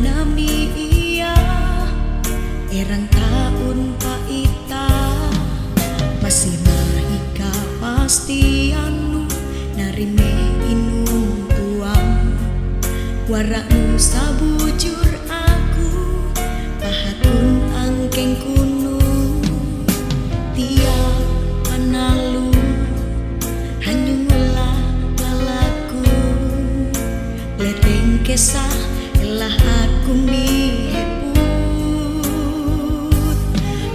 nami iya erang taun paita masih mahika pasti anu narime inung tuang waranu sabujur aku pahatun angkeng kunung tiap panalu hanyung lalaku leteng kesah elah aku miheput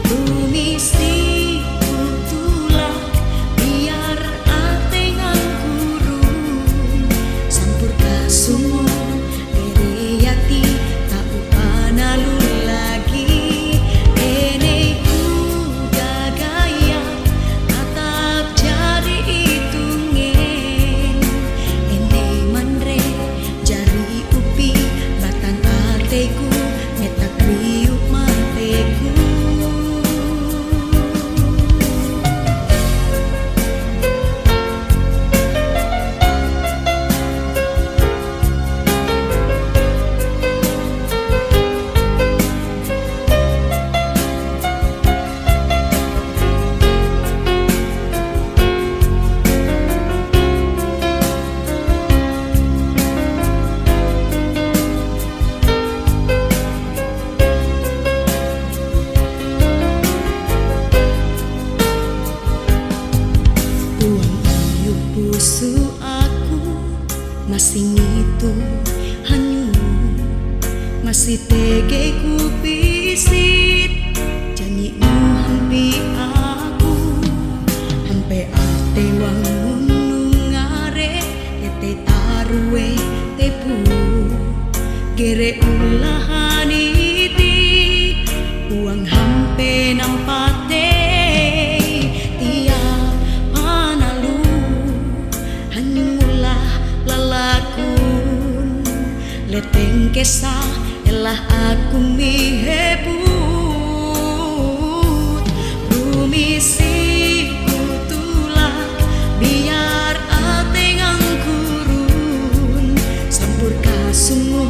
tumisi tutulah biar atengan kurung sampur kasumu dereyati tak upanalu lagi eneku gagaya tatap jari hitungen ene manre jari upi batan ateku metak riuk mateku. Pusu aku masih ngitung hanyu masih tege ku pisit janji hampi aku hampe ate wangun ngare tete tarue tepu gere ulahan iti uang hampe nampate leteng kesah elah aku mihebut rumisi kutulah biar atengang kurun sampur kasumu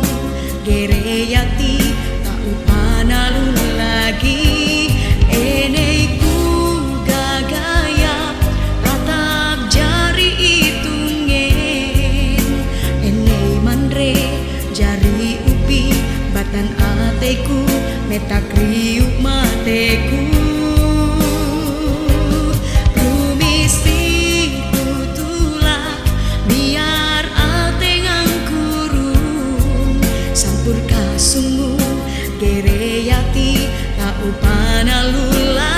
gereyati tak upanalu lagi eneku gagaya tatap jari hitungen ene manre jari upi batan ateku metak riuk mateku rumisi tutulah biar atengang kurung sampur kasumu gereyati tak upanalu lagi